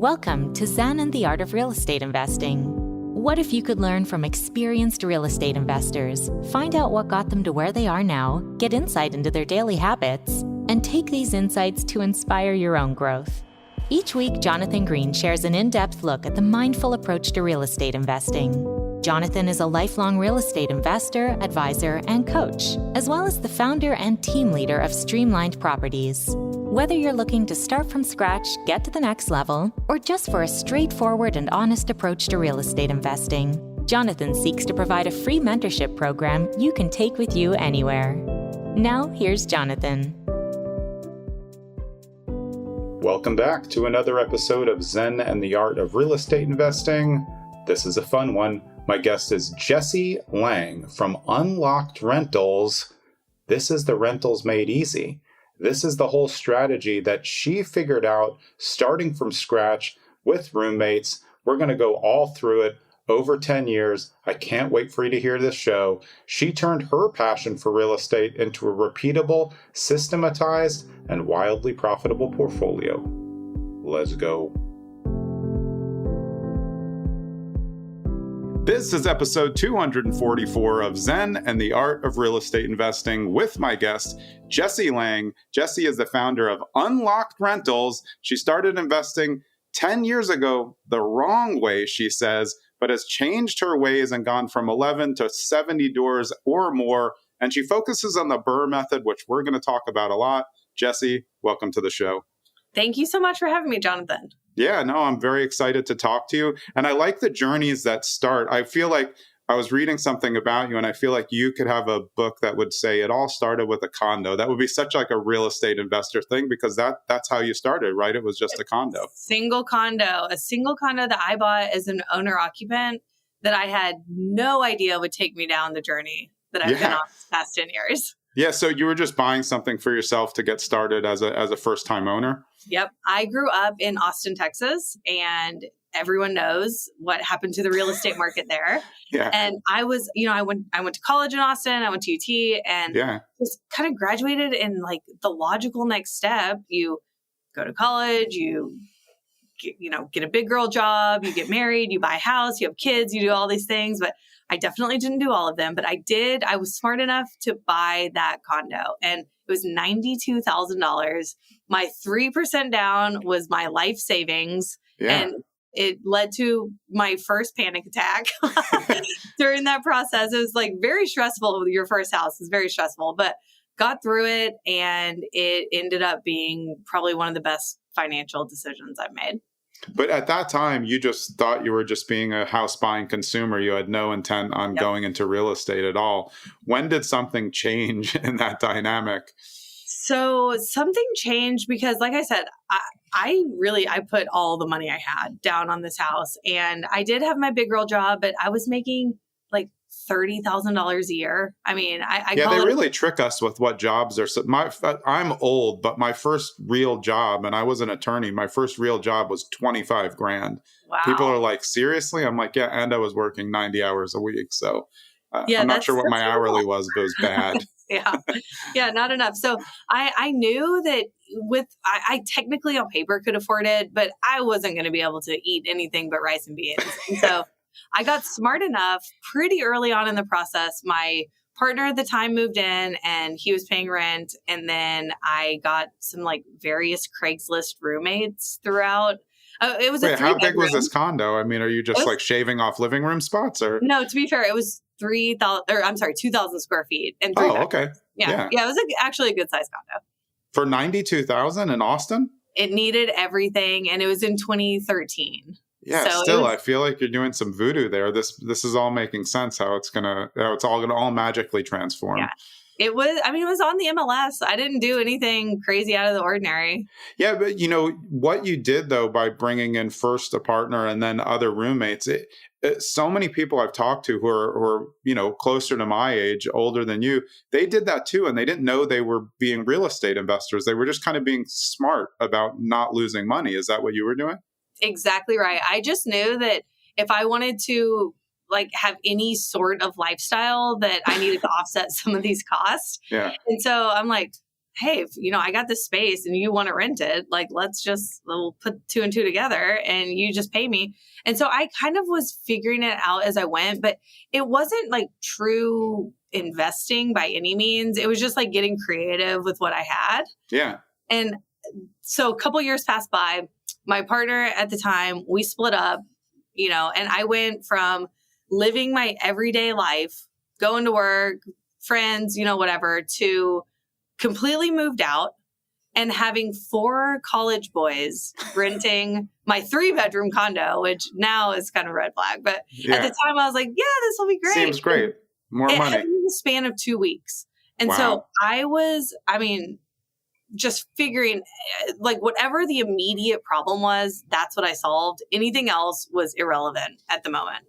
Welcome to Zen and the Art of Real Estate Investing. What if you could learn from experienced real estate investors, find out what got them to where they are now, get insight into their daily habits, and take these insights to inspire your own growth? Each week, Jonathan Green shares an in-depth look at the mindful approach to real estate investing. Jonathan is a lifelong real estate investor, advisor, and coach, as well as the founder and team leader of Streamlined Properties. Whether you're looking to start from scratch, get to the next level, or just for a straightforward and honest approach to real estate investing, Jonathan seeks to provide a free mentorship program you can take with you anywhere. Now, here's Jonathan. Welcome back to another episode of Zen and the Art of Real Estate Investing. This is a fun one. My guest is Jessie Lang from Unlocked Rentals. This is the Rentals Made Easy. This is the whole strategy that she figured out starting from scratch with roommates. We're going to go all through it over 10 years. I can't wait for you to hear this show. She turned her passion for real estate into a repeatable, systematized, and wildly profitable portfolio. Let's go. This is episode 244 of Zen and the Art of Real Estate Investing with my guest, Jessie Lang. Jessie is the founder of Unlocked Rentals. She started investing 10 years ago the wrong way, she says, but has changed her ways and gone from 11 to 70 doors or more. And she focuses on the BRRRR method, which we're going to talk about a lot. Jessie, welcome to the show. Thank you so much for having me, Jonathan. Yeah, no, I'm very excited to talk to you. And I like the journeys that start. I feel like I was reading something about you, and I feel like you could have a book that would say it all started with a condo. That would be such like a real estate investor thing, because that's how you started, right? It was just a condo. A single condo that I bought as an owner occupant that I had no idea would take me down the journey that I've been on the past 10 years. Yeah, so you were just buying something for yourself to get started as a first-time owner? Yep. I grew up in Austin, Texas, and everyone knows what happened to the real estate market there. Yeah. And I was, I went to college in Austin, I went to UT, and just kind of graduated in like the logical next step. You go to college, you get a big girl job, you get married, you buy a house, you have kids, you do all these things. But I definitely didn't do all of them, but I was smart enough to buy that condo, and it was $92,000. My 3% down was my life savings, and it led to my first panic attack during that process. It was like very stressful. Your first house is very stressful, but got through it, and it ended up being probably one of the best financial decisions I've made. But at that time, you just thought you were just being a house buying consumer. You had no intent on going into real estate at all. When did something change in that dynamic? So something changed because, like I said, I put all the money I had down on this house. And I did have my big girl job, but I was making like $30,000 a year. I mean, they really trick us with what jobs are. I'm old, but my first real job, and I was an attorney, my first real job was $25,000. Wow. People are like, seriously? I'm like, yeah, and I was working 90 hours a week. So I'm not sure what my hourly was, but it was bad. Yeah, not enough. So I knew that I technically on paper could afford it, but I wasn't going to be able to eat anything but rice and beans. And so I got smart enough pretty early on in the process. My partner at the time moved in and he was paying rent. And then I got some like various Craigslist roommates throughout. It was how big was this condo? I mean, are you just like shaving off living room spots or? No, to be fair, it was 2,000 square feet and 3 bedrooms. Okay. Yeah. It was actually a good size condo. For $92,000 in Austin? It needed everything. And it was in 2013. Yeah, so still, I feel like you're doing some voodoo there. This is all making sense. How it's all gonna magically transform. Yeah, it was. I mean, it was on the MLS. I didn't do anything crazy out of the ordinary. Yeah, but what you did though by bringing in first a partner and then other roommates. So many people I've talked to who are closer to my age, older than you, they did that too, and they didn't know they were being real estate investors. They were just kind of being smart about not losing money. Is that what you were doing? Exactly right. I just knew that if I wanted to have any sort of lifestyle that I needed to offset some of these costs. Yeah. And so I'm like, hey, if, I got this space and you want to rent it, like, we'll put two and two together and you just pay me. And so I kind of was figuring it out as I went, but it wasn't like true investing by any means. It was just like getting creative with what I had. Yeah. And so a couple years passed by. My partner at the time, we split up, and I went from living my everyday life, going to work, friends, whatever, to completely moved out and having 4 college boys renting my 3-bedroom condo, which now is kind of a red flag. But at the time I was like, yeah, this will be great. Seems great. More money. In the span of 2 weeks. And so I was, just figuring like whatever the immediate problem was, that's what I solved. Anything else was irrelevant at the moment.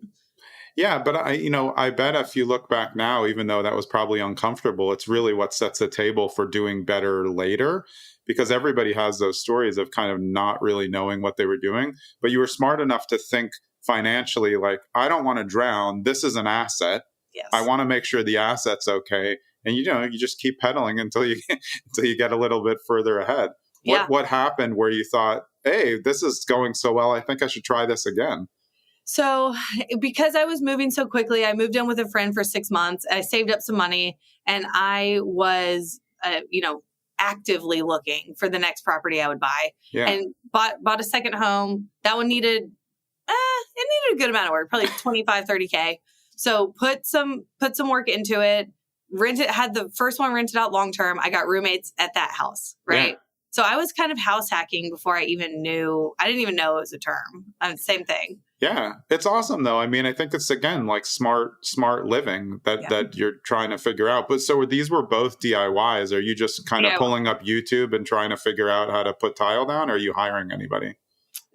Yeah, but I bet if you look back now, even though that was probably uncomfortable, it's really what sets the table for doing better later, because everybody has those stories of kind of not really knowing what they were doing. But you were smart enough to think financially, like, I don't want to drown. This is an asset. Yes. I want to make sure the asset's okay. And, you just keep pedaling until you get a little bit further ahead. What happened where you thought, hey, this is going so well, I think I should try this again? So because I was moving so quickly, I moved in with a friend for 6 months. I saved up some money and I was, actively looking for the next property I would buy and bought a second home. That one needed a good amount of work, probably 25, 30K. So put some work into it. Had the first one rented out long-term. I got roommates at that house. Right. Yeah. So I was kind of house hacking before I didn't even know it was a term. Same thing. Yeah. It's awesome though. I mean, I think it's again, like smart living that you're trying to figure out. But so these were both DIYs. Are you just kind of pulling up YouTube and trying to figure out how to put tile down? Or are you hiring anybody?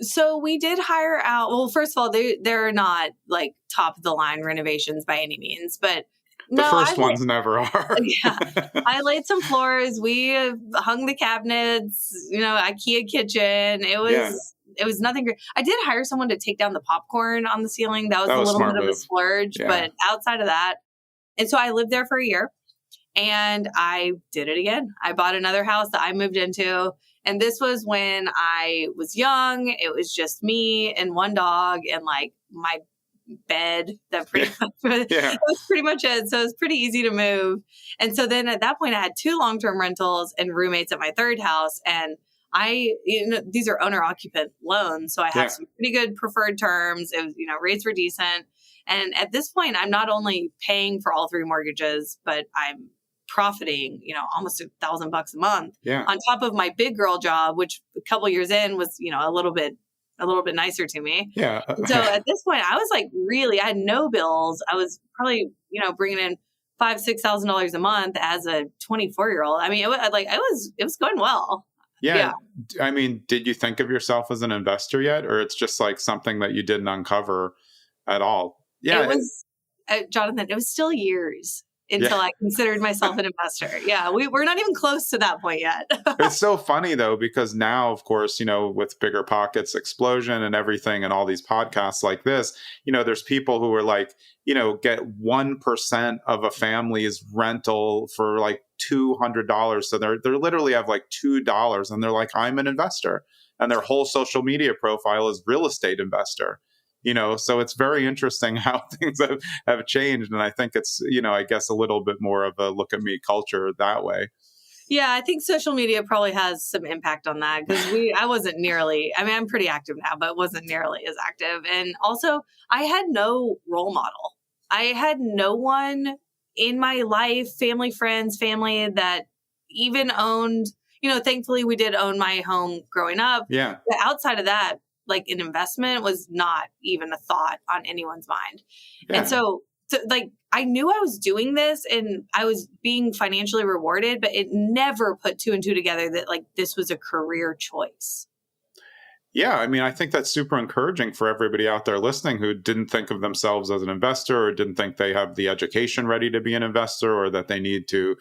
So we did hire out. Well, first of all, they're not like top of the line renovations by any means, but the first ones never are. Yeah. I laid some floors. We hung the cabinets, IKEA kitchen. It was nothing great. I did hire someone to take down the popcorn on the ceiling. That was a little bit of a splurge, but outside of that. And so I lived there for a year and I did it again. I bought another house that I moved into. And this was when I was young. It was just me and one dog and like my bed. That was pretty much it. So it was pretty easy to move. And so then at that point I had 2 long-term rentals and roommates at my third house. And these are owner occupant loans. So I have some pretty good preferred terms. It was, rates were decent. And at this point, I'm not only paying for all 3 mortgages, but I'm profiting, almost $1,000 a month on top of my big girl job, which a couple years in was, a little bit nicer to me. Yeah. So at this point, I was like, really, I had no bills. I was probably, bringing in $5,000-$6,000 a month as a 24-year-old. I mean, it was going well. Yeah. I mean, did you think of yourself as an investor yet, or it's just like something that you didn't uncover at all? Yeah. It was, Jonathan, it was still years until I considered myself an investor. Yeah. We're not even close to that point yet. It's so funny though, because now, of course, with Bigger Pockets explosion and everything and all these podcasts like this, there's people who are like, get 1% of a family's rental for like $200. So they're literally have like $2 and they're like, I'm an investor. And their whole social media profile is real estate investor. So it's very interesting how things have changed. And I think it's, I guess a little bit more of a look at me culture that way. Yeah, I think social media probably has some impact on that because I wasn't nearly, I'm pretty active now, but wasn't nearly as active. And also I had no role model. I had no one in my life, friends, family that even owned, thankfully we did own my home growing up. Yeah. But outside of that, like an investment was not even a thought on anyone's mind. Yeah. And so like, I knew I was doing this and I was being financially rewarded, but it never put 2 and 2 together that like this was a career choice. Yeah. I mean, I think that's super encouraging for everybody out there listening who didn't think of themselves as an investor or didn't think they have the education ready to be an investor or that they need to,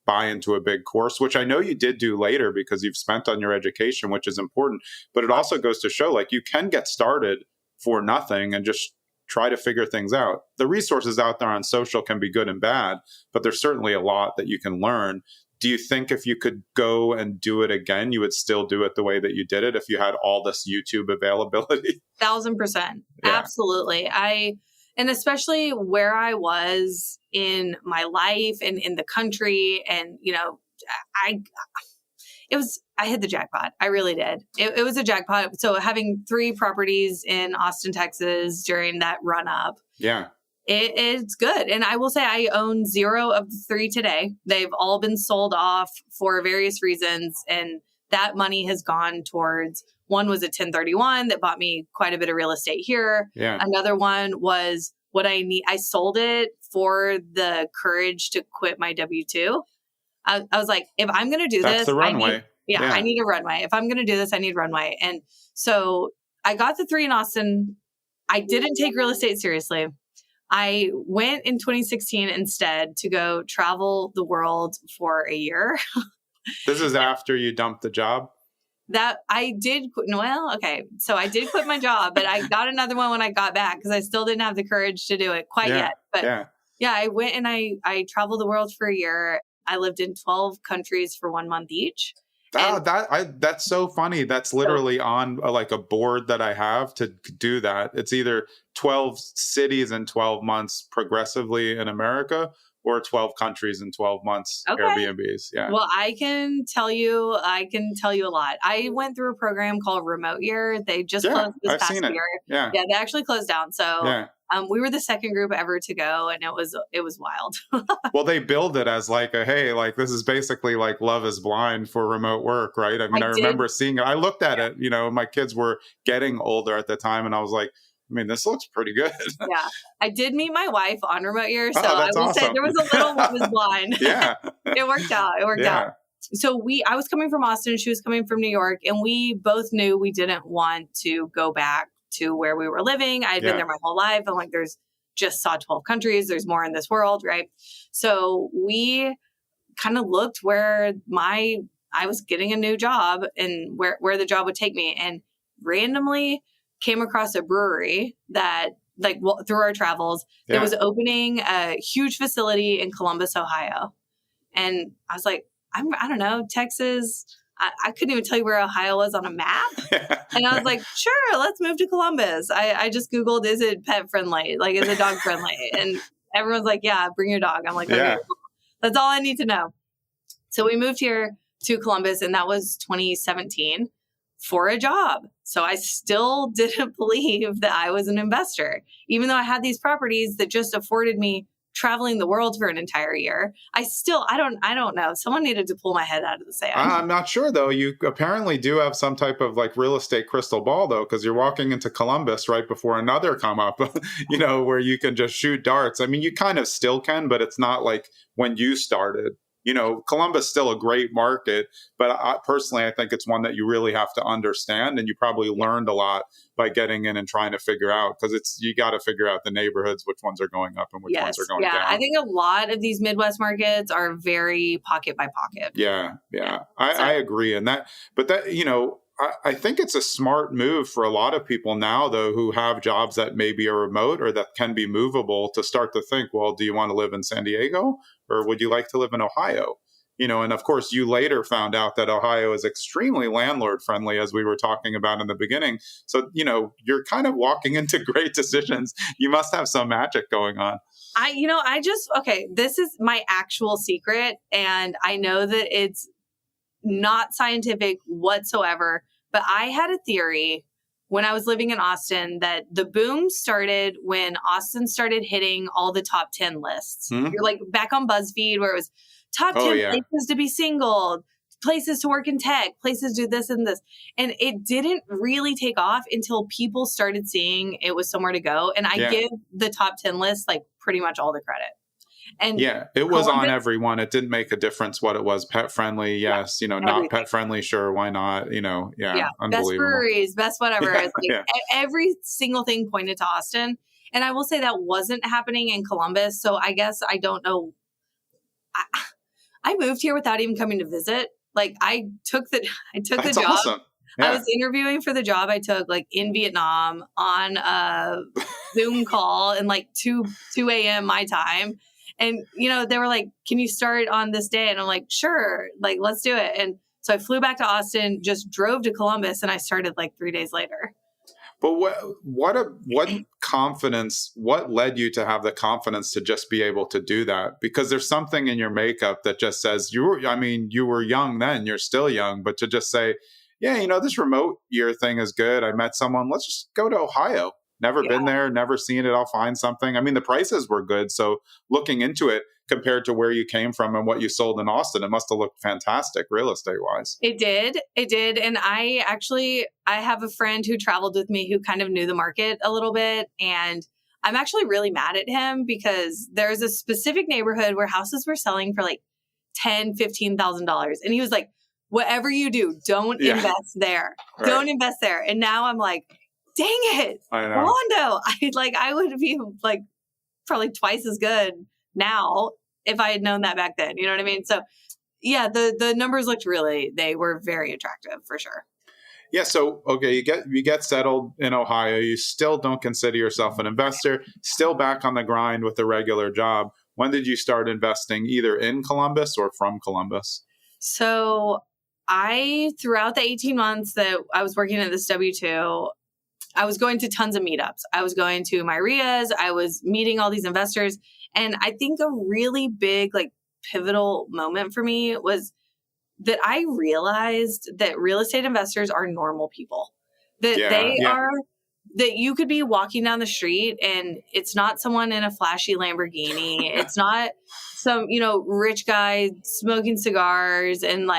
buy into a big course, which I know you did do later because you've spent on your education, which is important. But it also goes to show like you can get started for nothing and just try to figure things out. The resources out there on social can be good and bad, but there's certainly a lot that you can learn. do you think if you could go and do it again, you would still do it the way that you did it if you had all this YouTube availability? 1,000%. Yeah. Absolutely. And especially where I was in my life and in the country, and, you know, I hit the jackpot. I really did. It was a jackpot. So having 3 properties in Austin, Texas during that run up. Yeah. It's good. And I will say I own 0 of the 3 today. They've all been sold off for various reasons. And that money has gone towards, one was a 1031 that bought me quite a bit of real estate here. Yeah. Another one was what I need. I sold it for the courage to quit my W-2. I was like, if I'm going to do That's this, the runway. I need a runway. If I'm going to do this, I need runway. And so I got the 3 in Austin. I didn't take real estate seriously. I went in 2016 instead to go travel the world for a year. This is after you dumped the job? That I did. Well, okay. So I did quit my job, but I got another one when I got back because I still didn't have the courage to do it quite yet. But yeah, I went and I traveled the world for a year. I lived in 12 countries for 1 month each. That's so funny. That's literally on like a board that I have to do that. It's either 12 cities in 12 months progressively in America, or 12 countries in 12 months Airbnbs. Yeah. Well, I can tell you a lot. I went through a program called Remote Year. They just closed this past year. Yeah, they actually closed down. So we were the second group ever to go, and it was wild. Well, they billed it as like hey, like this is basically like Love is Blind for remote work, right? I mean, I remember seeing it. I looked at it, you know, my kids were getting older at the time, and I was like, I mean, this looks pretty good. Yeah. I did meet my wife on Remote Year. So I will say there was a little Love is Blind. Yeah. It worked out. Out. So I was coming from Austin, she was coming from New York, and we both knew we didn't want to go back to where we were living. I had been there my whole life. I'm like, just saw 12 countries. There's more in this world, right? So we kind of looked where I was getting a new job and where the job would take me, and randomly came across a brewery that, like, through our travels, that was opening a huge facility in Columbus, Ohio. And I was like, I don't know, Texas. I couldn't even tell you where Ohio was on a map. And I was like, sure, let's move to Columbus. I just Googled, is it pet friendly? Like, is it dog friendly? And everyone's like, yeah, bring your dog. I'm like, okay, that's all I need to know. So we moved here to Columbus, and that was 2017 for a job. So I still didn't believe that I was an investor, even though I had these properties that just afforded me traveling the world for an entire year. I don't know. Someone needed to pull my head out of the sand. I'm not sure though. You apparently do have some type of like real estate crystal ball though, because you're walking into Columbus right before another come up, you know, where you can just shoot darts. I mean, you kind of still can, but it's not like when you started. You know, Columbus is still a great market, but personally, I think it's one that you really have to understand, and you probably learned a lot by getting in and trying to figure out, because you got to figure out the neighborhoods, which ones are going up and which ones are going down. I think a lot of these Midwest markets are very pocket by pocket. I agree. And that, you know, I think it's a smart move for a lot of people now, though, who have jobs that maybe are remote or that can be movable, to start to think, well, do you want to live in San Diego or would you like to live in Ohio? You know, and of course, you later found out that Ohio is extremely landlord friendly, as we were talking about in the beginning. So, you know, you're kind of walking into great decisions. You must have some magic going on. This is my actual secret. And I know that it's not scientific whatsoever, but I had a theory when I was living in Austin that the boom started when Austin started hitting all the top 10 lists. Mm-hmm. You're like back on BuzzFeed where it was top 10 places to be single, places to work in tech, places to do this and this. And it didn't really take off until people started seeing it was somewhere to go. And I give the top 10 list like pretty much all the credit. And it was on everyone. It didn't make a difference what it was. Pet friendly, yes. You know, not everything. Pet friendly, sure, why not? You know, unbelievable. Best breweries, best whatever. It's like every single thing pointed to Austin. And I will say that wasn't happening in Columbus. So I guess I don't know. I moved here without even coming to visit. Like I took the job. Awesome. Yeah. I was interviewing for the job I took like in Vietnam on a Zoom call in like 2 a.m. my time. And, they were like, can you start on this day? And I'm like, sure, like, let's do it. And so I flew back to Austin, just drove to Columbus, and I started like 3 days later. But what confidence, what led you to have the confidence to just be able to do that? Because there's something in your makeup that just says you were young then, you're still young, but to just say, yeah, this remote year thing is good. I met someone, let's just go to Ohio. Never been there, never seen it. I'll find something. I mean, the prices were good. So looking into it compared to where you came from and what you sold in Austin, it must have looked fantastic real estate wise. It did. And I have a friend who traveled with me who kind of knew the market a little bit. And I'm actually really mad at him because there's a specific neighborhood where houses were selling for like $10,000, $15,000. And he was like, whatever you do, don't invest there. Right. Don't invest there. And now I'm like, dang it, Orlando. I would be like probably twice as good now if I had known that back then. You know what I mean? So yeah, the numbers looked they were very attractive for sure. Yeah. So, okay, you get settled in Ohio. You still don't consider yourself an investor, still back on the grind with a regular job. When did you start investing either in Columbus or from Columbus? So throughout the 18 months that I was working at this W-2, I was going to tons of meetups. I was going to my RIAs. I was meeting all these investors. And I think a really big, pivotal moment for me was that I realized that real estate investors are normal people. That that you could be walking down the street and it's not someone in a flashy Lamborghini. It's not some, rich guy smoking cigars and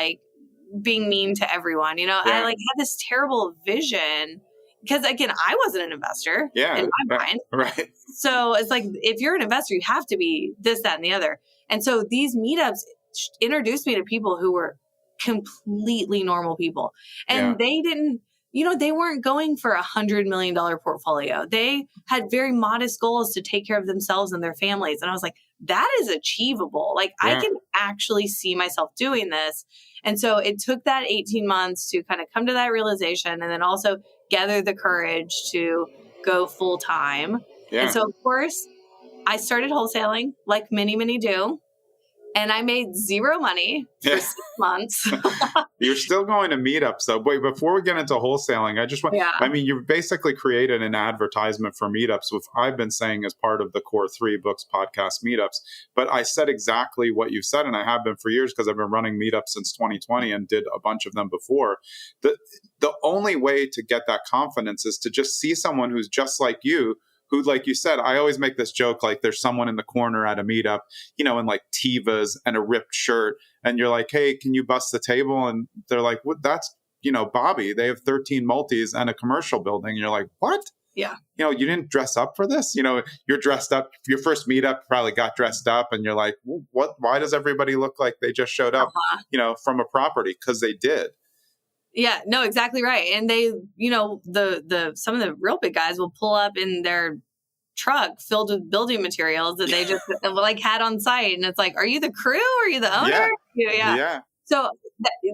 being mean to everyone. I had this terrible vision because, again, I wasn't an investor in my mind. Right. So it's like, if you're an investor, you have to be this, that, and the other. And so these meetups introduced me to people who were completely normal people. And they didn't, they weren't going for $100 million portfolio. They had very modest goals to take care of themselves and their families. And I was like, that is achievable. I can actually see myself doing this. And so it took that 18 months to kind of come to that realization and then also gather the courage to go full time. Yeah. And so, of course, I started wholesaling like many, many do. And I made zero money for 6 months. You're still going to meetups, though. Wait, before we get into wholesaling, I just want, you basically created an advertisement for meetups, which I've been saying as part of the Core 3 Books podcast meetups. But I said exactly what you said, and I have been for years because I've been running meetups since 2020 and did a bunch of them before. The only way to get that confidence is to just see someone who's just like you, who, like you said, I always make this joke, there's someone in the corner at a meetup, in Tevas and a ripped shirt. And you're like, hey, can you bust the table? And they're like, what? That's, Bobby, they have 13 multis and a commercial building. And you're like, what? Yeah. You didn't dress up for this. You're dressed up. Your first meetup probably got dressed up and you're like, what? Why does everybody look like they just showed up, from a property? Because they did. Yeah, no, exactly right. And they, some of the real big guys will pull up in their truck filled with building materials that they just had on site. And it's like, are you the crew? Or are you the owner? Yeah. So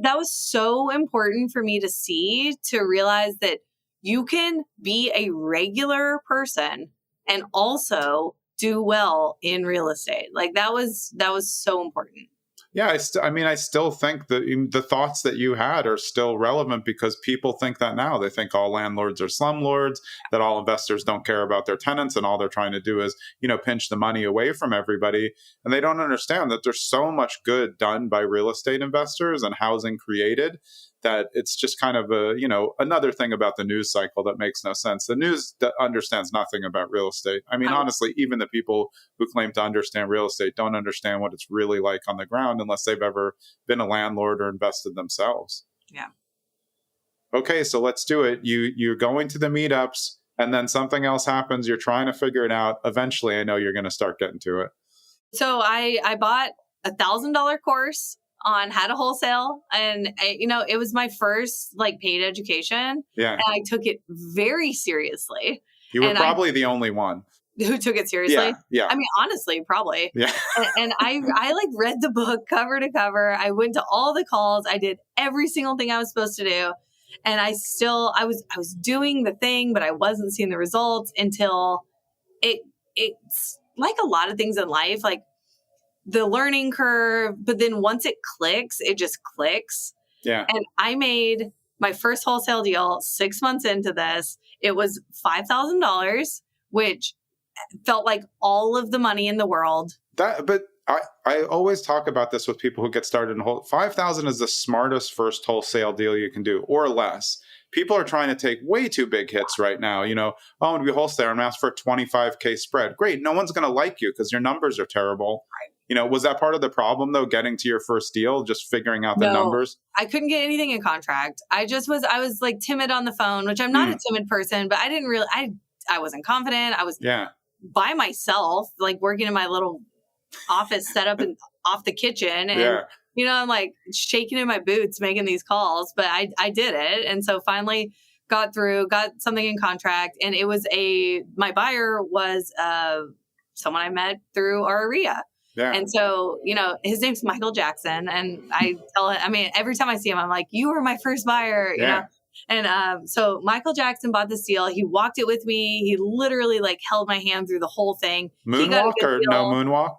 that was so important for me to see, to realize that you can be a regular person and also do well in real estate. That was so important. Yeah, I still think that the thoughts that you had are still relevant because people think that now. They think all landlords are slumlords, that all investors don't care about their tenants, and all they're trying to do is, pinch the money away from everybody. And they don't understand that there's so much good done by real estate investors and housing created that it's just kind of another thing about the news cycle that makes no sense. The news that understands nothing about real estate. Honestly, even the people who claim to understand real estate don't understand what it's really like on the ground unless they've ever been a landlord or invested themselves. Yeah. Okay, so let's do it. You're going to the meetups and then something else happens. You're trying to figure it out. Eventually, I know you're going to start getting to it. So I bought $1,000 course on how to wholesale. And, it was my first paid education. Yeah. And I took it very seriously. You were probably the only one who took it seriously. Yeah. Honestly, probably. Yeah. and I read the book cover to cover. I went to all the calls. I did every single thing I was supposed to do. And I was doing the thing, but I wasn't seeing the results until it's like a lot of things in life. the learning curve. But then once it clicks, it just clicks. Yeah. And I made my first wholesale deal 6 months into this. It was $5,000, which felt like all of the money in the world. But I always talk about this with people who get started in $5,000 is the smartest first wholesale deal you can do, or less. People are trying to take way too big hits right now. You know, oh, I'm going to be a wholesaler and ask for a $25K spread. Great. No one's going to like you because your numbers are terrible. Right. You know, was that part of the problem though, getting to your first deal, just figuring out the numbers? I couldn't get anything in contract. I was like timid on the phone, which I'm not a timid person, but I didn't really, I wasn't confident. I was by myself, like working in my little office set up and off the kitchen. And, you know, I'm like shaking in my boots, making these calls, but I did it. And so finally got something in contract. And it was my buyer was someone I met through BRRRR. Yeah. And so, you know, his name's Michael Jackson. And I tell him, I mean, every time I see him, I'm like, you were my first buyer, you know? And so Michael Jackson bought this deal. He walked it with me. He literally like held my hand through the whole thing. Moonwalk or no moonwalk?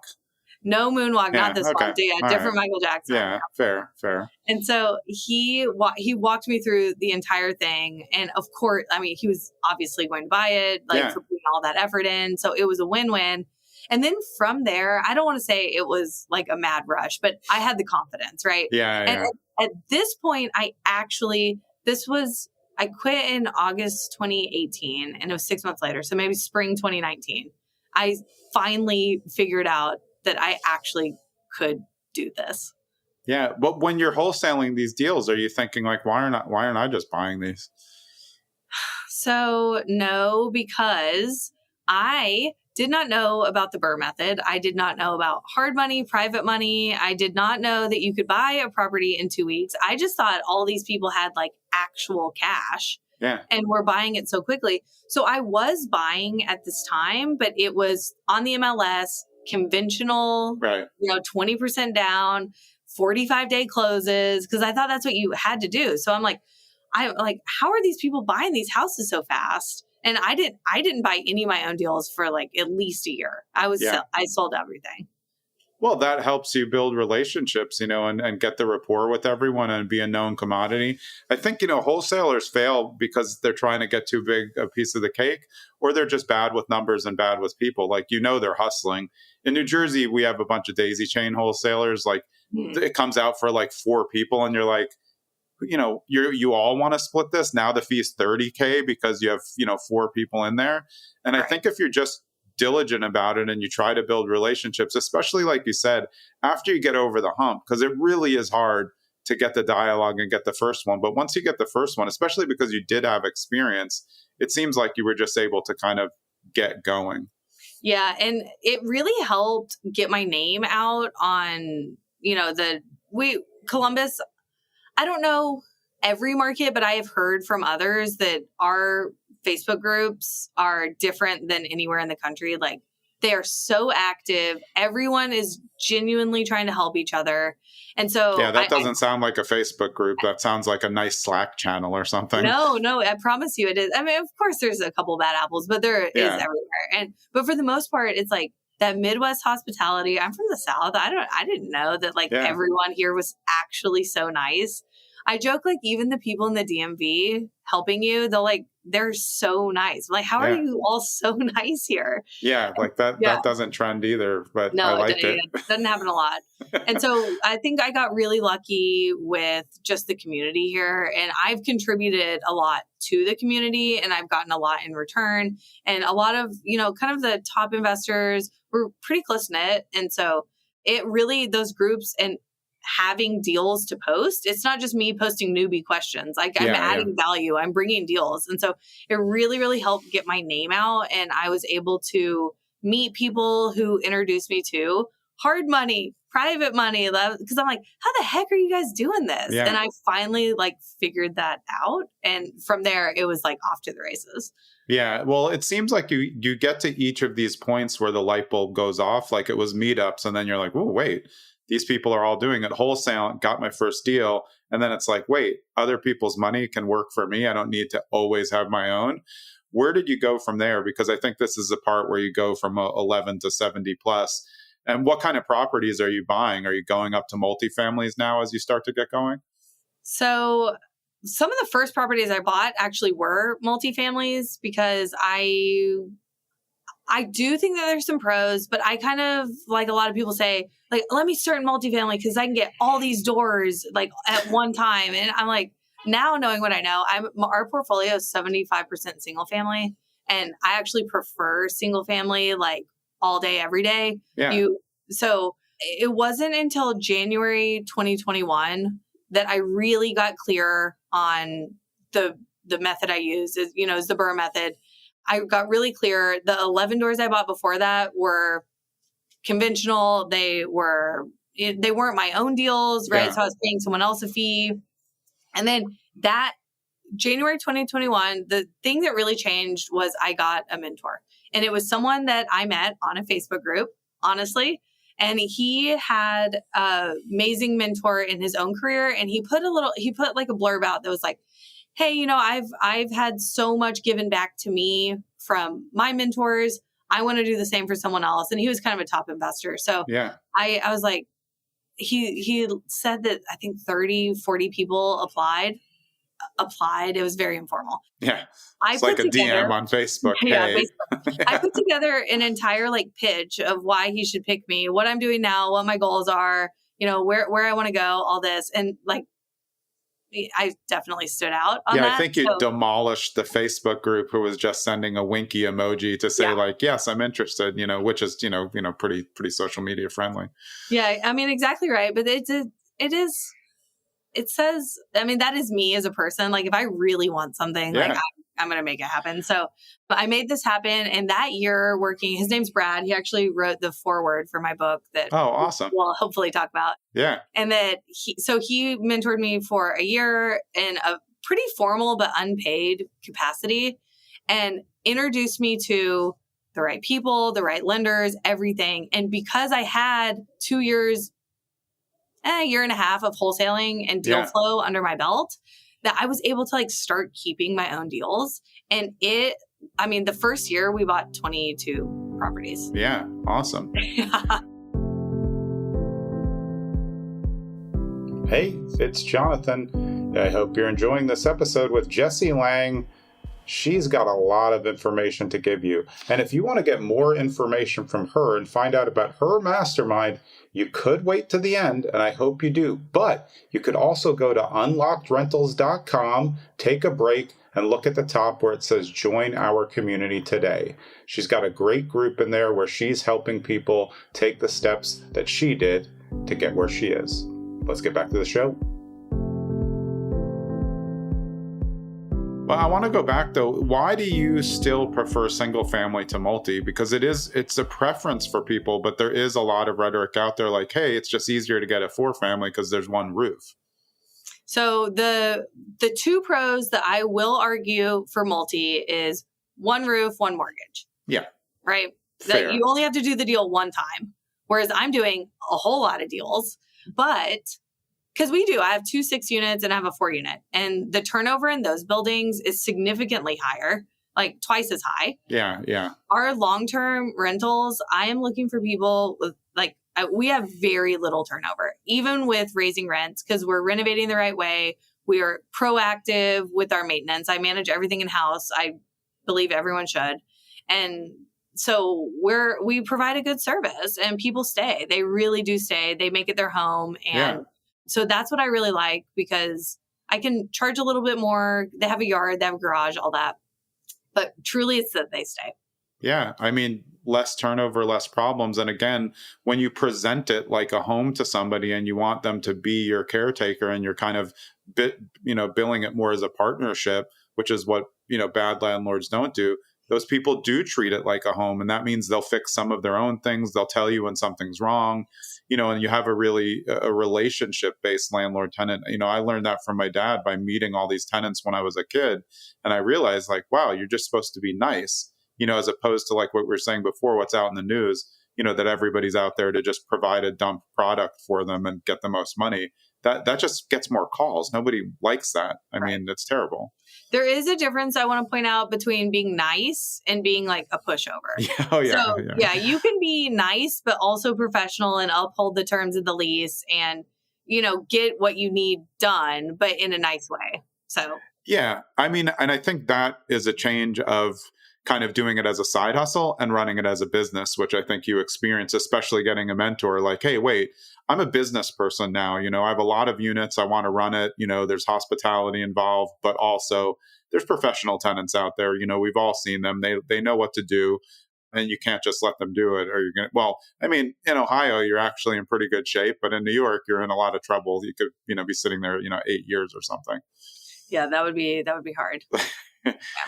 No moonwalk, not this one. Yeah, all different right. Michael Jackson. Yeah, fair. And so he walked me through the entire thing. And of course, I mean, he was obviously going to buy it, like for putting all that effort in. So it was a win-win. And then from there, I don't want to say it was like a mad rush, but I had the confidence, right? And at this point, I quit in August 2018 and it was 6 months later. So maybe spring 2019, I finally figured out that I actually could do this. Yeah. But when you're wholesaling these deals, are you thinking like, why aren't I just buying these? So no, because I did not know about the BRRRR method. I did not know about hard money, private money. I did not know that you could buy a property in 2 weeks. I just thought all these people had like actual cash and were buying it so quickly. So I was buying at this time, but it was on the MLS, conventional, you know, 20% down, 45-day closes, because I thought that's what you had to do. So I'm like, how are these people buying these houses so fast? And I didn't buy any of my own deals for like at least a year. I sold everything. Well, that helps you build relationships, you know, and get the rapport with everyone and be a known commodity. I think, you know, wholesalers fail because they're trying to get too big a piece of the cake, or they're just bad with numbers and bad with people. Like, you know, they're hustling. In New Jersey, we have a bunch of daisy chain wholesalers. Like it comes out for like 4 people and you're like, you know, you all want to split this. Now the fee is $30K because you have, you know, 4 people in there. And I think if you're just diligent about it and you try to build relationships, especially like you said, after you get over the hump, because it really is hard to get the dialogue and get the first one. But once you get the first one, especially because you did have experience, it seems like you were just able to kind of get going. Yeah. And it really helped get my name out on, you know, Columbus. I don't know every market, but I have heard from others that our Facebook groups are different than anywhere in the country. Like they are so active. Everyone is genuinely trying to help each other. And so that doesn't sound like a Facebook group. That sounds like a nice Slack channel or something. No, I promise you it is. I mean, of course there's a couple bad apples, but there is everywhere. But for the most part, it's like that Midwest hospitality. I'm from the South. I didn't know that like everyone here was actually so nice. I joke, like, even the people in the DMV helping you, they're so nice. Like, how are you all so nice here? Yeah, like that doesn't trend either, but no, I like it. It doesn't happen a lot. And so I think I got really lucky with just the community here. And I've contributed a lot to the community and I've gotten a lot in return. And a lot of, you know, kind of the top investors were pretty close knit. And so it really, those groups and having deals to post, it's not just me posting newbie questions. Like I'm adding value, I'm bringing deals. And so it really, really helped get my name out. And I was able to meet people who introduced me to hard money, private money, because I'm like, how the heck are you guys doing this? And I finally figured that out. And from there, it was off to the races. Yeah. Well, it seems like you get to each of these points where the light bulb goes off. Like it was meetups. And then you're like, oh, wait. These people are all doing it wholesale, got my first deal. And then it's like, wait, other people's money can work for me. I don't need to always have my own. Where did you go from there? Because I think this is the part where you go from 11 to 70 plus. And what kind of properties are you buying? Are you going up to multifamilies now as you start to get going? So some of the first properties I bought actually were multifamilies because I do think that there's some pros, but I kind of, like a lot of people say, like, let me start in multifamily because I can get all these doors like at one time. And I'm like, now knowing what I know, our portfolio is 75% single family. And I actually prefer single family like all day, every day. Yeah. So it wasn't until January 2021 that I really got clear on the method I use is the BRRRR method. I got really clear. The 11 doors I bought before that were conventional. They weren't my own deals, right? Yeah. So I was paying someone else a fee. And then that January 2021, the thing that really changed was I got a mentor. And it was someone that I met on a Facebook group, honestly. And he had an amazing mentor in his own career. And he put like a blurb out that was like, hey, I've had so much given back to me from my mentors. I want to do the same for someone else. And he was kind of a top investor. So yeah, I was like, he said that I think 30, 40 people applied. It was very informal. Yeah. It's like a DM on Facebook. Yeah, hey. Facebook. Yeah. I put together an entire like pitch of why he should pick me, what I'm doing now, what my goals are, where I want to go, all this. And like, I definitely stood out on that. Yeah, I think you demolished the Facebook group who was just sending a winky emoji to say like, yes, I'm interested, which is, pretty social media friendly. Yeah, I mean, exactly right. But it says, I mean, that is me as a person. Like if I really want something, like I'm going to make it happen. So but I made this happen. And that year working, his name's Brad. He actually wrote the foreword for my book that awesome. We'll hopefully talk about. Yeah. And that he mentored me for a year in a pretty formal but unpaid capacity and introduced me to the right people, the right lenders, everything. And because I had 2 years, a year and a half of wholesaling and deal flow under my belt, that I was able to like start keeping my own deals. And the first year we bought 22 properties. Yeah. Awesome. Hey, it's Jonathan. I hope you're enjoying this episode with Jessie Lang. She's got a lot of information to give you. And if you want to get more information from her and find out about her mastermind, you could wait to the end, and I hope you do. But you could also go to unlockedrentals.com, take a break, and look at the top where it says join our community today. She's got a great group in there where she's helping people take the steps that she did to get where she is. Let's get back to the show. Well, I want to go back though. Why do you still prefer single family to multi? Because it's a preference for people, but there is a lot of rhetoric out there like, hey, it's just easier to get a 4-family because there's one roof. So the two pros that I will argue for multi is one roof, one mortgage. Yeah. Right? Fair. That you only have to do the deal one time. Whereas I'm doing a whole lot of deals, but because I have 2 6 units and I have a 4 unit, and the turnover in those buildings is significantly higher, like twice as high. Yeah. Yeah. Our long-term rentals, I am looking for people with we have very little turnover, even with raising rents, because we're renovating the right way. We are proactive with our maintenance. I manage everything in-house. I believe everyone should. And so we provide a good service and people stay. They really do stay. They make it their home. And so that's what I really like, because I can charge a little bit more. They have a yard, they have a garage, all that. But truly it's that they stay. Yeah. I mean, less turnover, less problems. And again, when you present it like a home to somebody and you want them to be your caretaker and you're kind of billing it more as a partnership, which is what, bad landlords don't do. Those people do treat it like a home. And that means they'll fix some of their own things. They'll tell you when something's wrong, and you have a relationship-based landlord-tenant. I learned that from my dad by meeting all these tenants when I was a kid. And I realized wow, you're just supposed to be nice, as opposed to like what we were saying before, what's out in the news, that everybody's out there to just provide a dump product for them and get the most money. That just gets more calls. Nobody likes that. I mean, it's terrible. There is a difference I want to point out between being nice and being like a pushover. Yeah, oh, yeah, so, yeah, you can be nice, but also professional and uphold the terms of the lease and, you know, get what you need done, but in a nice way. So, yeah, I mean, and I think that is a change of kind of doing it as a side hustle and running it as a business, which I think you experience, especially getting a mentor like, hey, wait, I'm a business person now. You know, I have a lot of units. I want to run it. You know, there's hospitality involved, but also there's professional tenants out there. You know, we've all seen them. They know what to do, and you can't just let them do it, or you're going to, well, I mean, in Ohio, you're actually in pretty good shape, but in New York, you're in a lot of trouble. You could, you know, be sitting there, you know, 8 years or something. Yeah, that would be hard.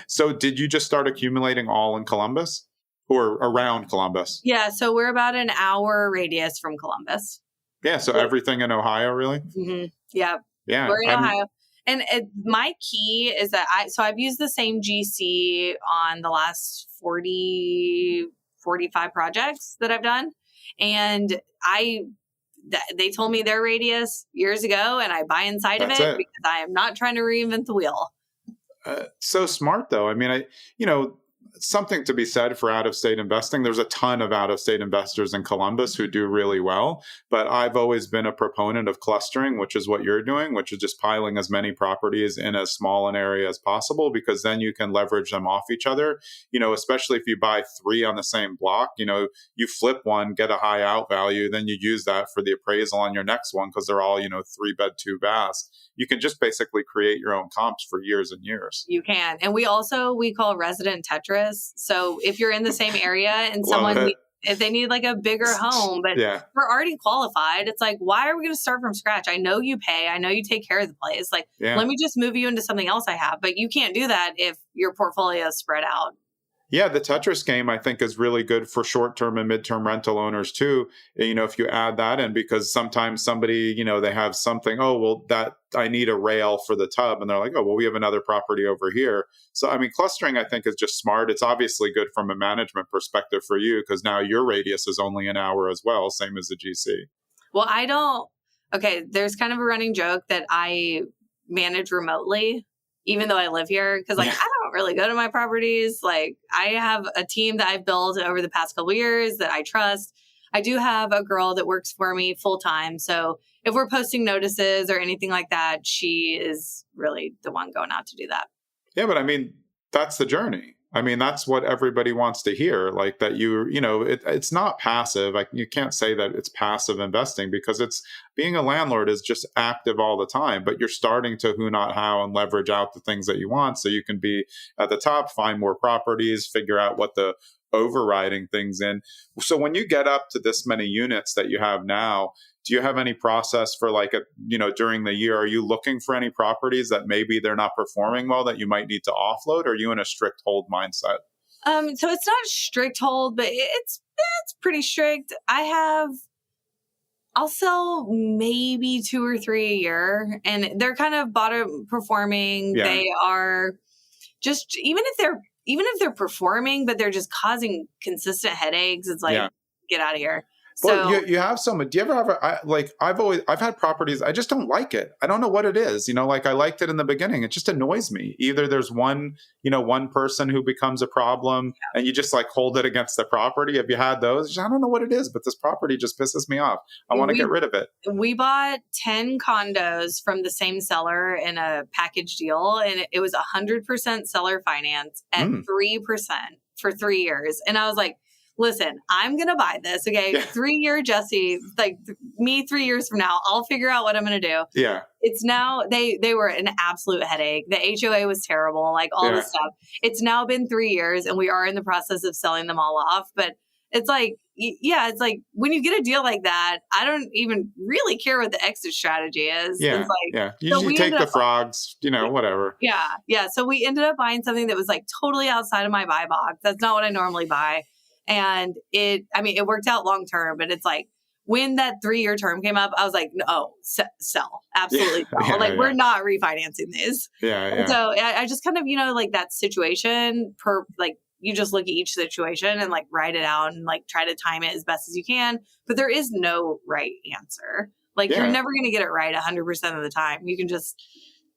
So did you just start accumulating all in Columbus or around Columbus? Yeah. So we're about an hour radius from Columbus. Yeah. So everything in Ohio, really? Mm-hmm. Yeah. Yeah. We're in Ohio. And my key is that I've used the same GC on the last 40, 45 projects that I've done. And they told me their radius years ago, and I buy inside of it because I am not trying to reinvent the wheel. So smart, though. I mean, something to be said for out-of-state investing. There's a ton of out-of-state investors in Columbus who do really well, but I've always been a proponent of clustering, which is what you're doing, which is just piling as many properties in as small an area as possible, because then you can leverage them off each other. You know, especially if you buy 3 on the same block, you know, you flip one, get a high out value, then you use that for the appraisal on your next one because they're all, you know, 3-bed, 2 baths. You can just basically create your own comps for years and years. You can. And we call resident Tetris. So if you're in the same area and if they need like a bigger home, but we're already qualified, it's like, why are we going to start from scratch? I know you pay. I know you take care of the place. Like, let me just move you into something else I have. But you can't do that if your portfolio is spread out. Yeah, the Tetris game, I think, is really good for short-term and mid-term rental owners too. You know, if you add that in, because sometimes somebody, you know, they have something, oh, well, that I need a rail for the tub. And they're like, oh, well, we have another property over here. So, I mean, clustering, I think, is just smart. It's obviously good from a management perspective for you because now your radius is only an hour as well, same as the GC. Well, there's kind of a running joke that I manage remotely, even though I live here, because I don't really go to my properties. Like, I have a team that I've built over the past couple of years that I trust. I do have a girl that works for me full time. So if we're posting notices or anything like that, she is really the one going out to do that. Yeah, but I mean, that's the journey. I mean, that's what everybody wants to hear. Like that it's not passive. Like you can't say that it's passive investing because it's being a landlord is just active all the time, but you're starting to who, not how, and leverage out the things that you want. So you can be at the top, find more properties, figure out what the overriding things in. So when you get up to this many units that you have now, do you have any process for during the year, are you looking for any properties that maybe they're not performing well that you might need to offload? Or are you in a strict hold mindset? So it's not a strict hold, but it's pretty strict. I'll sell maybe 2 or 3 a year, and they're kind of bottom performing. Yeah. They are just, even if they're performing, but they're just causing consistent headaches. It's like, get out of here. Well, you have some. Do you ever have I've had properties, I just don't like it. I don't know what it is. You know, like I liked it in the beginning. It just annoys me. Either there's one person who becomes a problem and you just like hold it against the property. Have you had those? I don't know what it is, but this property just pisses me off. I want to get rid of it. We bought 10 condos from the same seller in a package deal, and it was 100% seller finance at 3% for 3 years. And I was like, listen, I'm going to buy this. Okay. 3-year Jessie, like me 3 years from now, I'll figure out what I'm going to do. Yeah. It's now, they were an absolute headache. The HOA was terrible, like all this stuff. It's now been 3 years and we are in the process of selling them all off. But it's like, it's like when you get a deal like that, I don't even really care what the exit strategy is. Yeah. It's like, You take the frogs, whatever. Yeah. Yeah. So we ended up buying something that was like totally outside of my buy box. That's not what I normally buy. And it worked out long term, but it's like when that 3-year term came up, I was like, no, sell. Absolutely sell. We're not refinancing these. Yeah. So I just kind of, like that situation you just look at each situation and like write it out and like try to time it as best as you can. But there is no right answer. Like you're never going to get it right 100% of the time. You can just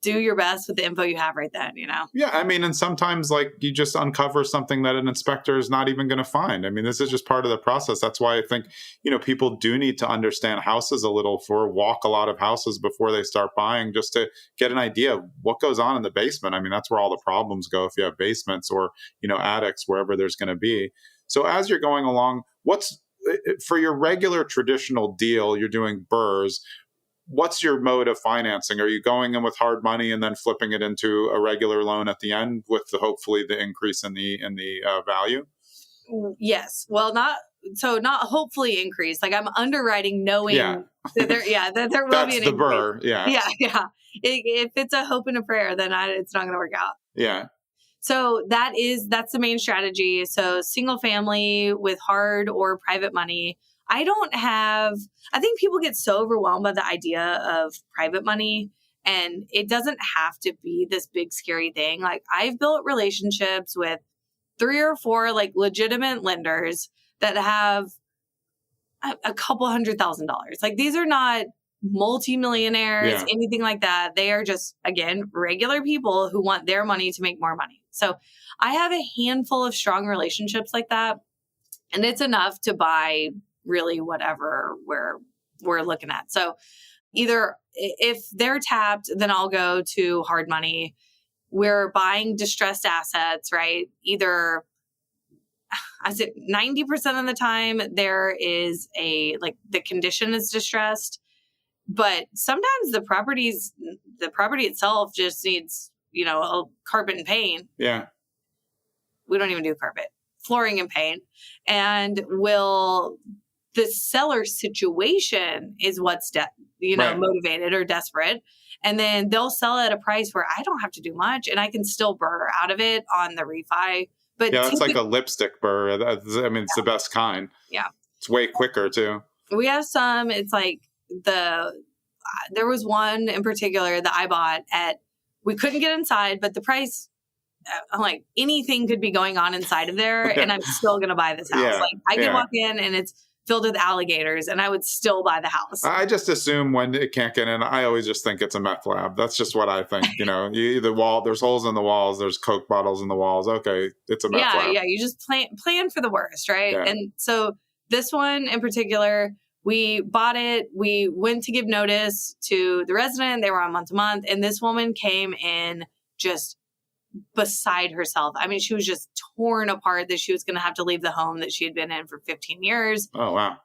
do your best with the info you have right then, Yeah. I mean, and sometimes like you just uncover something that an inspector is not even going to find. I mean, this is just part of the process. That's why I think, people do need to understand houses a little, walk a lot of houses before they start buying, just to get an idea of what goes on in the basement. I mean, that's where all the problems go if you have basements or, attics, wherever there's going to be. So as you're going along, for your regular traditional deal, you're doing BRRRRs. What's your mode of financing? Are you going in with hard money and then flipping it into a regular loan at the end with hopefully the increase in the value? Yes. Well, not hopefully increase. Like I'm underwriting knowing that there will be an increase. That's the BRRRR. Yeah. Yeah. If it's a hope and a prayer, then it's not going to work out. Yeah. So that's the main strategy. So single family with hard or private money. I think people get so overwhelmed by the idea of private money, and it doesn't have to be this big scary thing. Like I've built relationships with 3 or 4 like legitimate lenders that have a couple $100,000. Like these are not multimillionaires, anything like that. They are just, again, regular people who want their money to make more money. So I have a handful of strong relationships like that, and it's enough to buy really whatever we're looking at. So either if they're tapped, then I'll go to hard money. We're buying distressed assets, right? Either I said 90% of the time there is the condition is distressed, but sometimes the property itself just needs, a carpet and paint. Yeah. We don't even do carpet, flooring and paint. And the seller situation is what's motivated or desperate. And then they'll sell at a price where I don't have to do much and I can still BRRRR out of it on the refi. But that's like a lipstick BRRRR. I mean, it's the best kind. Yeah. It's way quicker too. We have some, it's like there was one in particular that I bought we couldn't get inside, but the price, I'm like, anything could be going on inside of there and I'm still going to buy this house. Yeah. Like I could walk in and it's filled with alligators and I would still buy the house. I just assume when it can't get in, I always just think it's a meth lab. That's just what I think. There's holes in the walls, there's Coke bottles in the walls. Okay, it's a meth lab. Yeah, you just plan for the worst, right? Yeah. And so this one in particular, we bought it. We went to give notice to the resident. They were on month to month. And this woman came in just beside herself. I mean, she was just torn apart that she was going to have to leave the home that she had been in for 15 years. Oh, wow.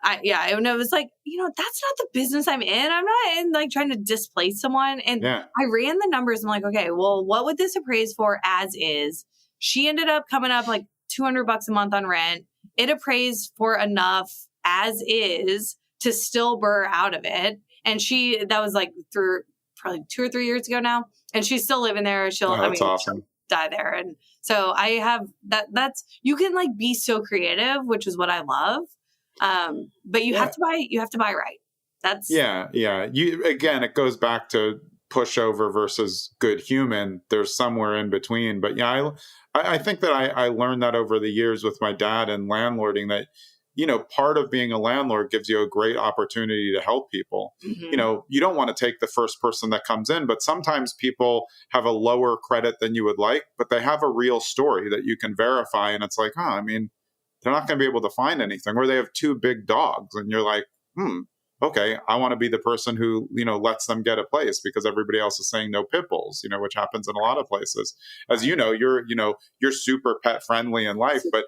And it was like, that's not the business I'm in. I'm not in like trying to displace someone. And I ran the numbers. I'm like, okay, well, what would this appraise for as is? She ended up coming up like $200 a month on rent. It appraised for enough as is to still BRRRR out of it. And that was like through probably 2 or 3 years ago now. And she's still living there. That's awesome. She'll die there. And so I have you can like be so creative, which is what I love. But you have to buy right. That's again, it goes back to pushover versus good human. There's somewhere in between. But I think that I learned that over the years with my dad and landlording that, part of being a landlord gives you a great opportunity to help people. Mm-hmm. You don't want to take the first person that comes in, but sometimes people have a lower credit than you would like, but they have a real story that you can verify. And it's like, they're not going to be able to find anything, or they have 2 big dogs. And you're like, okay, I want to be the person who, lets them get a place because everybody else is saying no pit bulls, which happens in a lot of places. As you're super pet friendly in life, but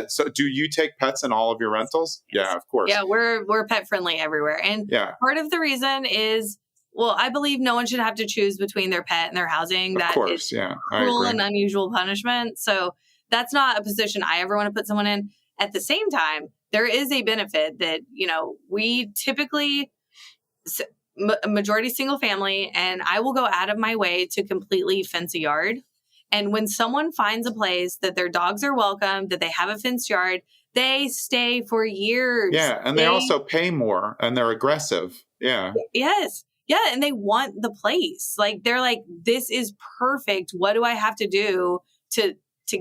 so do you take pets in all of your rentals? Yes. Yeah, of course. Yeah, we're pet friendly everywhere. And part of the reason is, I believe no one should have to choose between their pet and their housing. That is cruel and unusual punishment. So that's not a position I ever want to put someone in. At the same time, there is a benefit that, we typically, majority single family, and I will go out of my way to completely fence a yard. And when someone finds a place that their dogs are welcome, that they have a fenced yard, they stay for years. Yeah. And they also pay more and they're aggressive. Yeah. Yes. Yeah. And they want the place. Like, they're like, this is perfect. What do I have to do to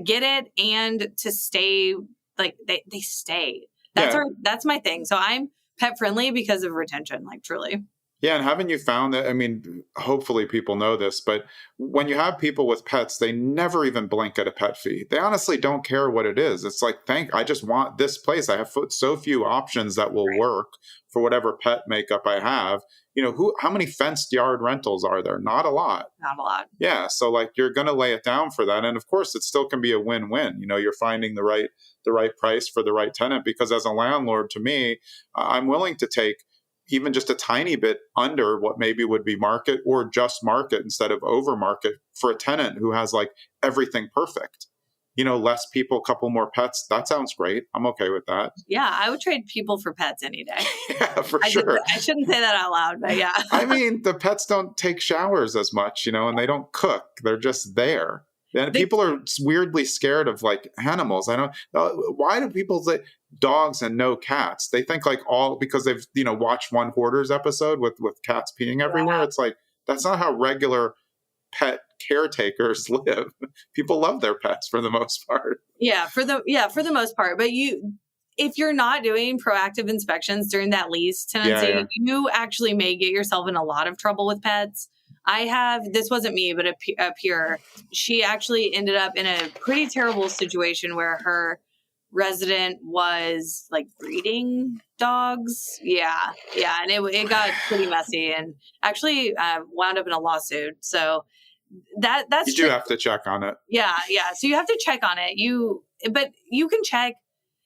get it and to stay? Like they stay. That's my thing. So I'm pet friendly because of retention, like truly. Yeah, and haven't you found that, I mean, hopefully people know this, but when you have people with pets, they never even blink at a pet fee. They honestly don't care what it is. It's like, I just want this place. I have so few options that will work for whatever pet makeup I have. How many fenced yard rentals are there? Not a lot. Not a lot. Yeah. So like, you're going to lay it down for that. And of course it still can be a win-win. You're finding the right price for the right tenant, because as a landlord, to me, I'm willing to take even just a tiny bit under what maybe would be market, or just market instead of over market, for a tenant who has like everything perfect. Less people, couple more pets. That sounds great. I'm okay with that. Yeah, I would trade people for pets any day. Yeah, for sure. I shouldn't say that out loud, but yeah. I mean, the pets don't take showers as much, and they don't cook. They're just there. And people are weirdly scared of like animals. I don't. Why do people say dogs and no cats? They think like because they've watched one Hoarders episode with cats peeing everywhere. It's like, that's not how regular pet caretakers live. People love their pets for the most part. Yeah, for the most part. But if you're not doing proactive inspections during that lease tenancy, you actually may get yourself in a lot of trouble with pets. This wasn't me, but a peer, she actually ended up in a pretty terrible situation where her resident was like breeding dogs. Yeah. And it got pretty messy, and actually wound up in a lawsuit. So that's you do have to check on it. Yeah. So you have to check on it. But you can check.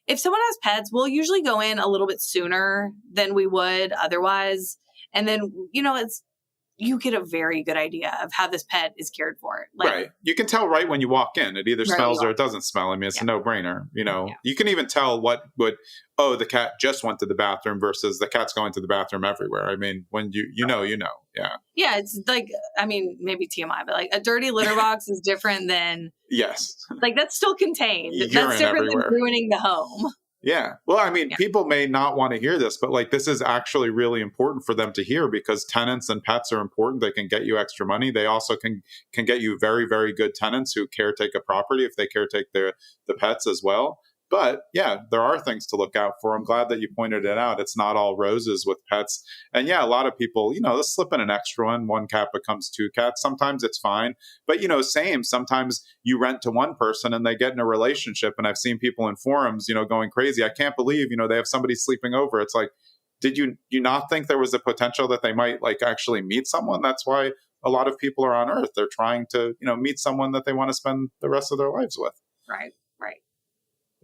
If someone has pets, we'll usually go in a little bit sooner than we would otherwise. And then, you get a very good idea of how this pet is cared for. Right. You can tell right when you walk in. It either smells or it doesn't smell. I mean, it's a no-brainer. You can even tell the cat just went to the bathroom versus the cat's going to the bathroom everywhere. I mean, when you know. Yeah. Yeah. It's like, I mean, maybe TMI, but like a dirty litter box is different than. Yes. Like that's still contained. Urine that's different everywhere. than ruining the home. Yeah. Well, I mean, people may not want to hear this, but like, this is actually really important for them to hear, because tenants and pets are important. They can get you extra money. They also can get you very, very good tenants who caretake a property if they caretake the pets as well. But yeah, there are things to look out for. I'm glad that you pointed it out. It's not all roses with pets. And yeah, a lot of people, they'll slip in an extra one. One cat becomes two cats. Sometimes it's fine. But, same. Sometimes you rent to one person and they get in a relationship. And I've seen people in forums, going crazy. I can't believe, they have somebody sleeping over. It's like, did you not think there was a potential that they might like actually meet someone? That's why a lot of people are on Earth. They're trying to, meet someone that they want to spend the rest of their lives with. Right.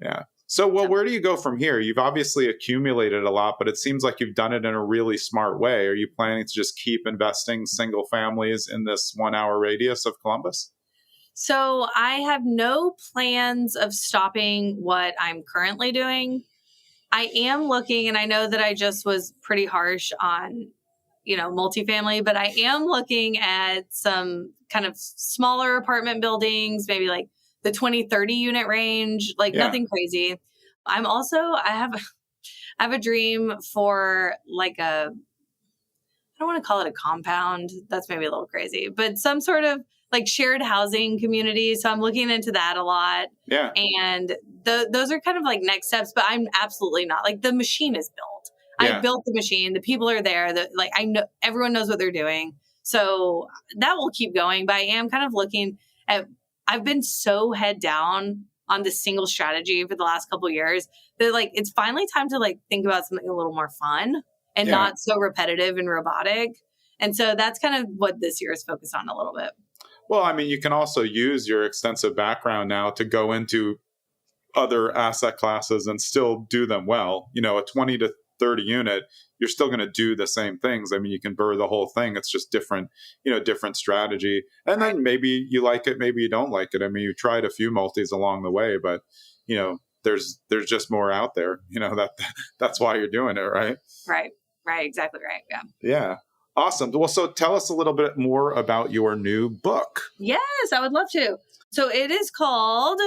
Yeah. So, where do you go from here? You've obviously accumulated a lot, but it seems like you've done it in a really smart way. Are you planning to just keep investing single families in this 1 hour radius of Columbus? So I have no plans of stopping what I'm currently doing. I am looking, and I know that I just was pretty harsh on, multifamily, but I am looking at some kind of smaller apartment buildings, maybe like the 20, 30 unit range, nothing crazy. I have a dream for like I don't want to call it a compound. That's maybe a little crazy, but some sort of like shared housing community. So I'm looking into that a lot. Yeah. And those are kind of like next steps, but I'm absolutely not. Like the machine is built. Yeah. I built the machine. The people are there. I know everyone knows what they're doing. So that will keep going. But I am kind of looking at, I've been so head down on this single strategy for the last couple of years that it's finally time to think about something a little more fun and not so repetitive and robotic. And so that's kind of what this year is focused on a little bit. Well, I mean, you can also use your extensive background now to go into other asset classes and still do them well. A 20 to 30 unit, you're still going to do the same things. I mean, you can BRRRR the whole thing. It's just different, different strategy. And then maybe you like it, maybe you don't like it. I mean, you tried a few multis along the way, but there's just more out there. That's why you're doing it, right? Right. Exactly right. Yeah. Yeah. Awesome. Well, so tell us a little bit more about your new book. Yes, I would love to. So it is called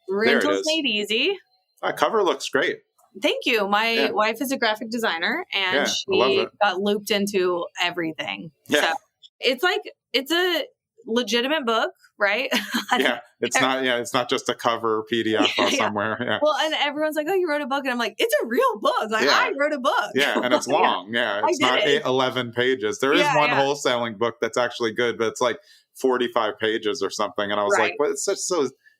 Rentals Made Easy. That cover looks great. Thank you. My wife is a graphic designer, and she got looped into everything. Yeah. So it's legitimate book, right? Yeah. It's not just a cover PDF somewhere. Yeah. Well, and everyone's like, oh, you wrote a book. And I'm like, it's a real book. Like I wrote a book. Yeah. And it's long. It's not 11 pages. There is one wholesaling book that's actually good, but it's like 45 pages or something. And I was like, well, it's such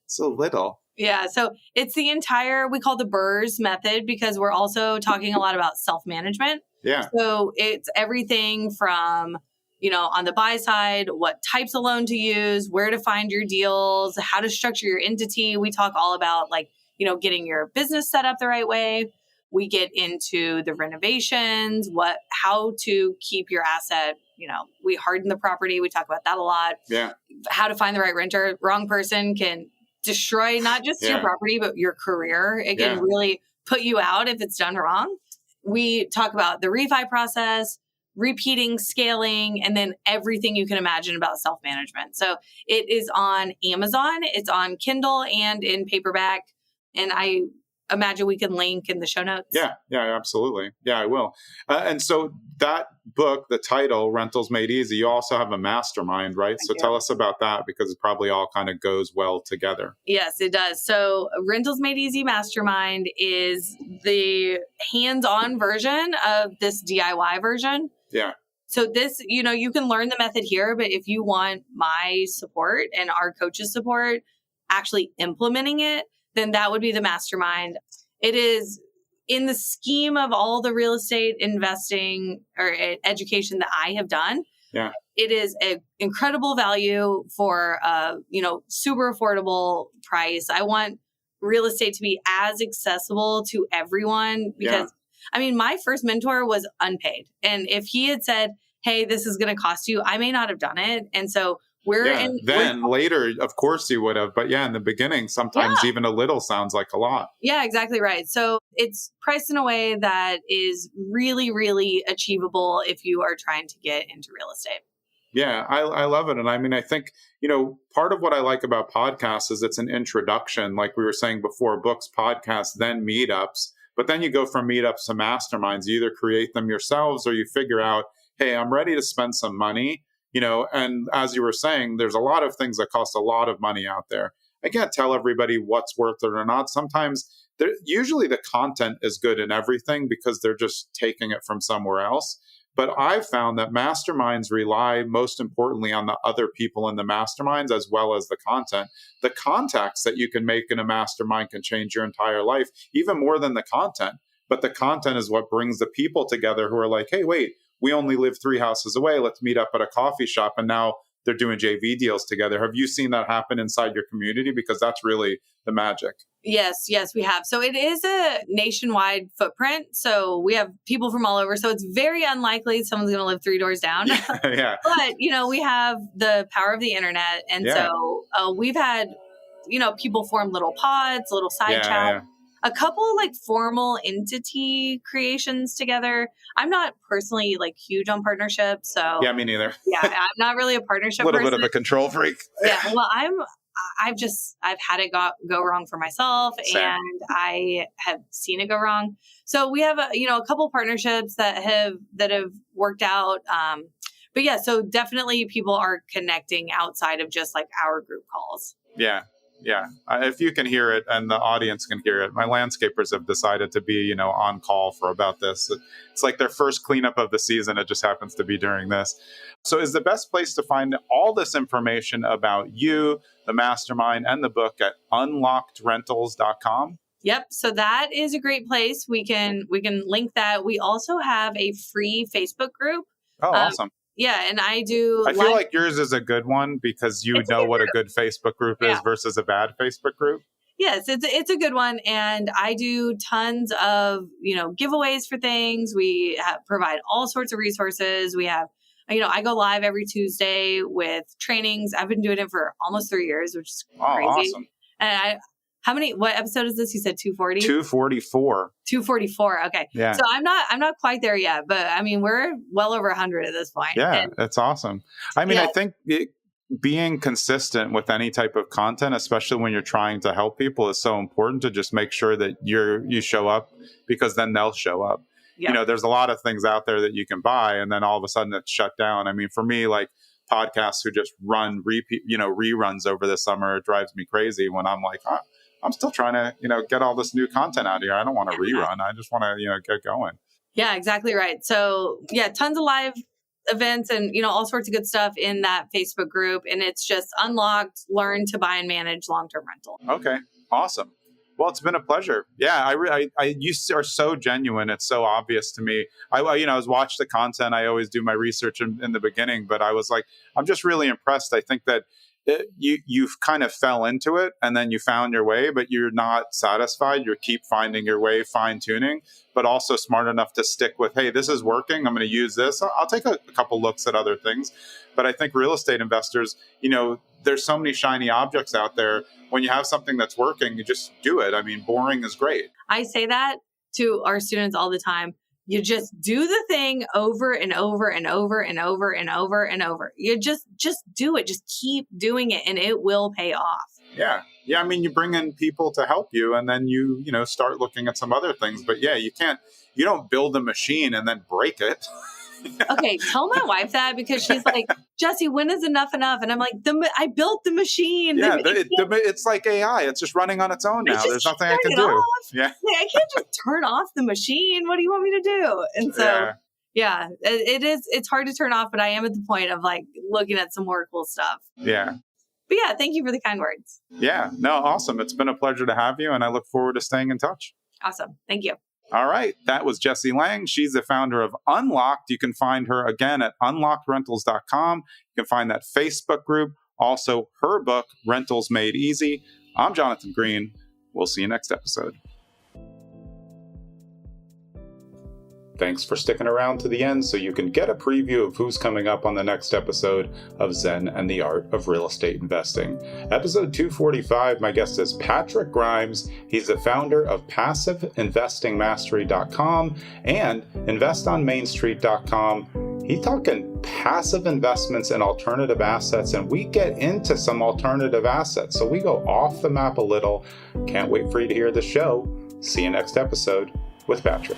so little. Yeah. So it's the entire, we call the BRRRR method, because we're also talking a lot about self-management. Yeah. So it's everything from, on the buy side, what types of loan to use, where to find your deals, how to structure your entity. We talk all about getting your business set up the right way. We get into the renovations, how to keep your asset. We harden the property. We talk about that a lot. Yeah. How to find the right renter. Wrong person can destroy not just your property, but your career. It can really put you out if it's done wrong. We talk about the refi process, repeating, scaling, and then everything you can imagine about self-management. So it is on Amazon, it's on Kindle and in paperback. And I imagine we can link in the show notes. Yeah, absolutely. Yeah, I will. And so that book, the title, Rentals Made Easy, you also have a mastermind, right? So tell us about that, because it probably all kind of goes well together. Yes, it does. So Rentals Made Easy Mastermind is the hands-on version of this DIY version. Yeah. So this, you can learn the method here, but if you want my support and our coaches' support, actually implementing it, then that would be the mastermind. It is in the scheme of all the real estate investing or education that I have done. Yeah. It is an incredible value for super affordable price. I want real estate to be as accessible to everyone because my first mentor was unpaid. And if he had said, hey, this is going to cost you, I may not have done it. And so later, of course you would have. But in the beginning, sometimes even a little sounds like a lot. Yeah, exactly right. So it's priced in a way that is really, really achievable if you are trying to get into real estate. Yeah, I love it. And I think, part of what I like about podcasts is it's an introduction. Like we were saying before, books, podcasts, then meetups. But then you go from meetups to masterminds. You either create them yourselves or you figure out, hey, I'm ready to spend some money. And as you were saying, there's a lot of things that cost a lot of money out there. I can't tell everybody what's worth it or not. Sometimes, usually the content is good in everything because they're just taking it from somewhere else. But I've found that masterminds rely most importantly on the other people in the masterminds as well as the content. The contacts that you can make in a mastermind can change your entire life, even more than the content. But the content is what brings the people together who are like, hey, wait, we only live 3 houses away. Let's meet up at a coffee shop. And now they're doing JV deals together. Have you seen that happen inside your community? Because that's really the magic. Yes, we have. So it is a nationwide footprint. So we have people from all over. So it's very unlikely someone's going to live 3 doors down. Yeah. But, we have the power of the internet. And so we've had, people form little pods, little side chats. Yeah. A couple formal entity creations together. I'm not personally huge on partnerships, so yeah, me neither. I'm not really a partnership. A little bit of a control freak. Yeah, well, I've had it go wrong for myself, Same. And I have seen it go wrong. So we have a couple partnerships that have worked out. But yeah, so definitely people are connecting outside of just our group calls. Yeah. Yeah, if you can hear it and the audience can hear it, my landscapers have decided to be, on call for about this. It's like their first cleanup of the season. It just happens to be during this. So is the best place to find all this information about you, the mastermind, and the book at unlockedrentals.com? Yep. So that is a great place. We can link that. We also have a free Facebook group. Oh, awesome. Yeah, and I do. I feel like yours is a good one because you know what a good Facebook group is versus a bad Facebook group. Yes, it's a good one, and I do tons of giveaways for things. We provide all sorts of resources. We have, I go live every Tuesday with trainings. I've been doing it for almost 3 years, which is crazy. Awesome. And what episode is this? You said 240? 244. 244. Okay. Yeah. So I'm not quite there yet, but we're well over 100 at this point. Yeah. That's awesome. I think being consistent with any type of content, especially when you're trying to help people, is so important to just make sure that you show up, because then they'll show up. Yep. There's a lot of things out there that you can buy and then all of a sudden it's shut down. For me, podcasts who just run reruns over the summer. It drives me crazy when I'm like, I'm still trying to, get all this new content out here. I don't want to rerun. I just want to, get going. Yeah, exactly right. So yeah, tons of live events and, all sorts of good stuff in that Facebook group. And it's just Unlocked, learn to buy and manage long-term rental. Okay. Awesome. Well, it's been a pleasure. Yeah, you are so genuine. It's so obvious to me. I was watching the content. I always do my research in the beginning, but I was like, I'm just really impressed. I think that you kind of fell into it and then you found your way, but you're not satisfied. You keep finding your way, fine tuning, but also smart enough to stick with, hey, this is working. I'm going to use this. I'll take a couple looks at other things. But I think real estate investors, there's so many shiny objects out there. When you have something that's working, you just do it. I mean, boring is great. I say that to our students all the time. You just do the thing over and over and over and over and over and over. You just do it. Just keep doing it and it will pay off. Yeah. Yeah. I mean, you bring in people to help you and then you start looking at some other things. But yeah, you don't build a machine and then break it. Okay, tell my wife that because she's like, Jessie, when is enough? And I'm like, I built the machine. Yeah, it's like AI. It's just running on its own now. There's nothing I can do. Off. Yeah, I can't just turn off the machine. What do you want me to do? And so, yeah, it's hard to turn off, but I am at the point of like looking at some more cool stuff. Yeah. But yeah, thank you for the kind words. Yeah, no, awesome. It's been a pleasure to have you, and I look forward to staying in touch. Awesome. Thank you. All right. That was Jessie Lang. She's the founder of Unlocked. You can find her again at unlockedrentals.com. You can find that Facebook group. Also, her book, Rentals Made Easy. I'm Jonathan Green. We'll see you next episode. Thanks for sticking around to the end so you can get a preview of who's coming up on the next episode of Zen and the Art of Real Estate Investing. Episode 245, my guest is Patrick Grimes. He's the founder of PassiveInvestingMastery.com and InvestOnMainStreet.com. He's talking passive investments and alternative assets, and we get into some alternative assets. So we go off the map a little. Can't wait for you to hear the show. See you next episode with Patrick.